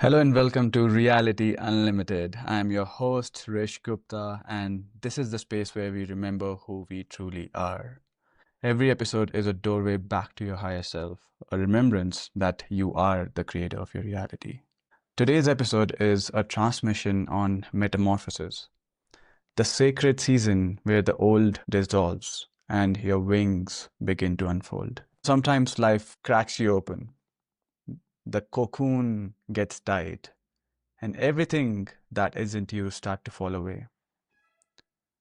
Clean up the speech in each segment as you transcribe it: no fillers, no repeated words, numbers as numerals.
Hello and welcome to Reality Unlimited. I'm your host, Rish Gupta, and this is the space where we remember who we truly are. Every episode is a doorway back to your higher self, a remembrance that you are the creator of your reality. Today's episode is a transmission on metamorphosis, the sacred season where the old dissolves and your wings begin to unfold. Sometimes life cracks you open, the cocoon gets tied, and everything that isn't you start to fall away.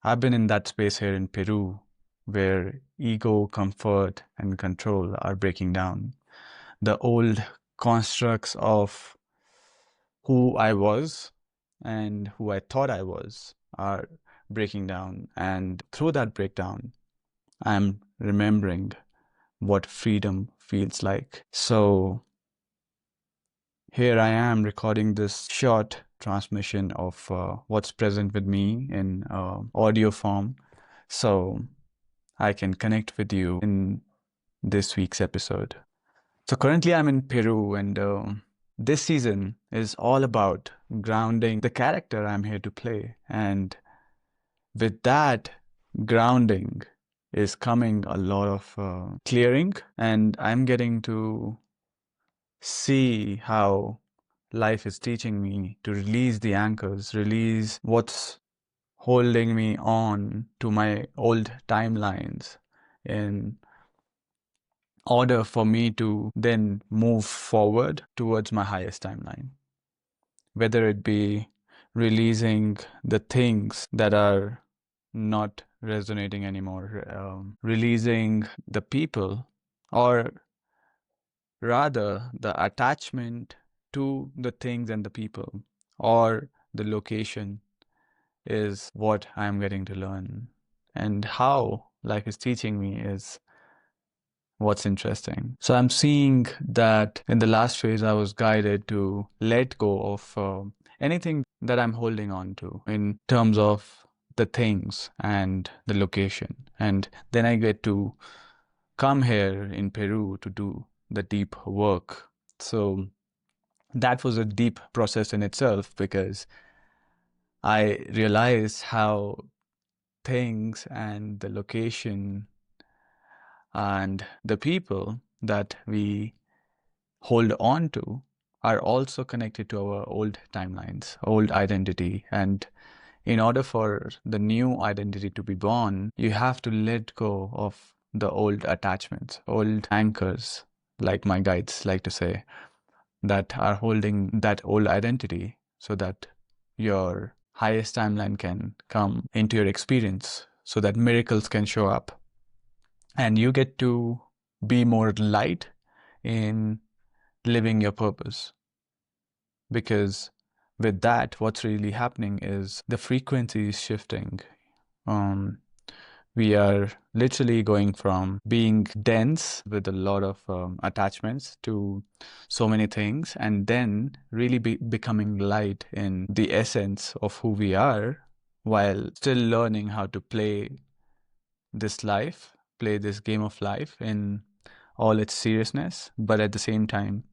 I've been in that space here in Peru where ego, comfort, and control are breaking down. The old constructs of who I was and who I thought I was are breaking down. And through that breakdown, I'm remembering what freedom feels like. So here I am recording this short transmission of what's present with me in audio form so I can connect with you in this week's episode. So currently I'm in Peru, and this season is all about grounding the character I'm here to play. And with that grounding is coming a lot of clearing, and I'm getting to see how life is teaching me to release the anchors, release what's holding me on to my old timelines in order for me to then move forward towards my highest timeline. Whether it be releasing the things that are not resonating anymore, releasing the people, or rather the attachment to the things and the people or the location is what I'm getting to learn. And how life is teaching me is what's interesting. So I'm seeing that in the last phase, I was guided to let go of anything that I'm holding on to in terms of the things and the location. And then I get to come here in Peru to do the deep work. So that was a deep process in itself because I realized how things and the location and the people that we hold on to are also connected to our old timelines, old identity. And in order for the new identity to be born, you have to let go of the old attachments, old anchors, like my guides like to say, that are holding that old identity so that your highest timeline can come into your experience, so that miracles can show up and you get to be more light in living your purpose. Because with that, what's really happening is the frequency is shifting. Um, we are literally going from being dense with a lot of attachments to so many things, and then really becoming light in the essence of who we are, while still learning how to play this life, play this game of life in all its seriousness, but at the same time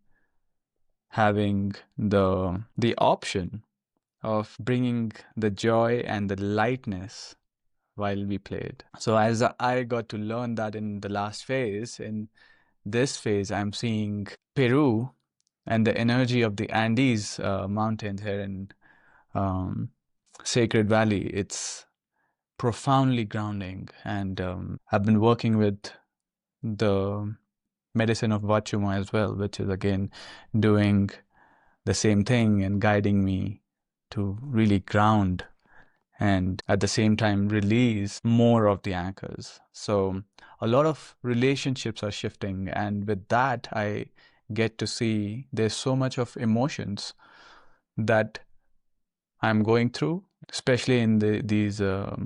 having the option of bringing the joy and the lightness while we played. So as I got to learn that in the last phase, in this phase, I'm seeing Peru and the energy of the Andes mountains here in Sacred Valley. It's profoundly grounding, and I've been working with the medicine of Wachuma as well, which is again doing the same thing and guiding me to really ground and at the same time release more of the anchors. So a lot of relationships are shifting, and with that I get to see there's so much of emotions that I'm going through, especially in these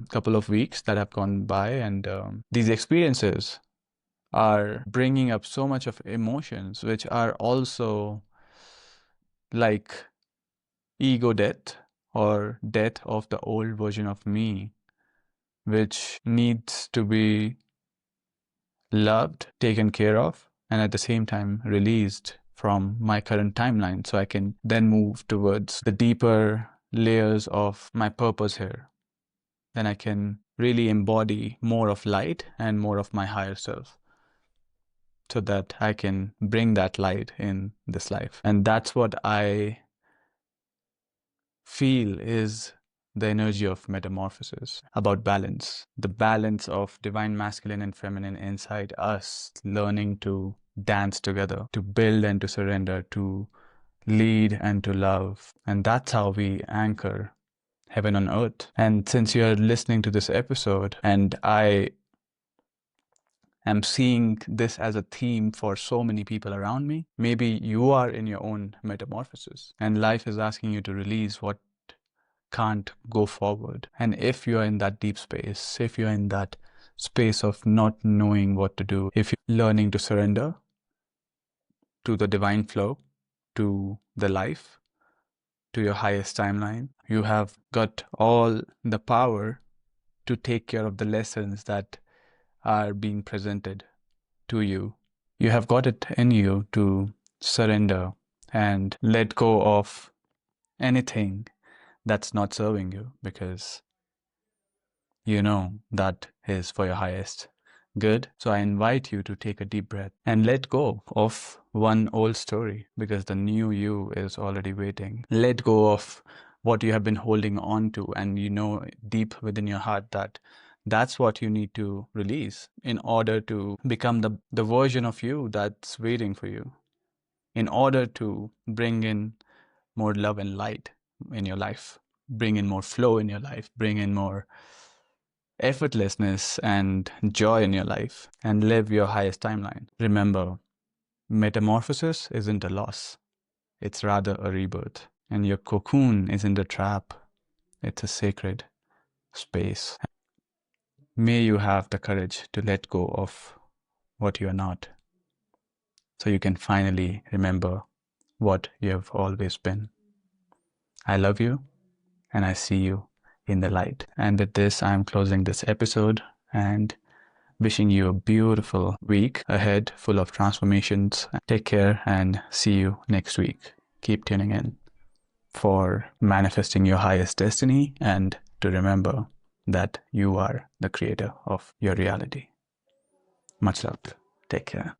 couple of weeks that have gone by, and these experiences are bringing up so much of emotions which are also like ego death or death of the old version of me, which needs to be loved, taken care of, and at the same time released from my current timeline so I can then move towards the deeper layers of my purpose here. Then I can really embody more of light and more of my higher self so that I can bring that light in this life. And that's what I feel is the energy of metamorphosis, about balance, the balance of divine masculine and feminine inside us, learning to dance together, to build and to surrender, to lead and to love. And that's how we anchor heaven on earth. And since you're listening to this episode, and I am seeing this as a theme for so many people around me, maybe you are in your own metamorphosis and life is asking you to release what can't go forward. And if you're in that deep space, if you're in that space of not knowing what to do, if you're learning to surrender to the divine flow, to the life, to your highest timeline, you have got all the power to take care of the lessons that are being presented to you. You have got it in you to surrender and let go of anything that's not serving you, because you know that is for your highest good. So I invite you to take a deep breath and let go of one old story, because the new you is already waiting. Let go of what you have been holding on to, and you know deep within your heart that that's what you need to release in order to become the version of you that's waiting for you, in order to bring in more love and light in your life, bring in more flow in your life, bring in more effortlessness and joy in your life, and live your highest timeline. Remember, metamorphosis isn't a loss, it's rather a rebirth. And your cocoon isn't a trap, it's a sacred space. May you have the courage to let go of what you are not, so you can finally remember what you have always been. I love you, and I see you in the light. And with this, I'm closing this episode and wishing you a beautiful week ahead full of transformations. Take care and see you next week. Keep tuning in for manifesting your highest destiny, and to remember that you are the creator of your reality. Much love. Take care.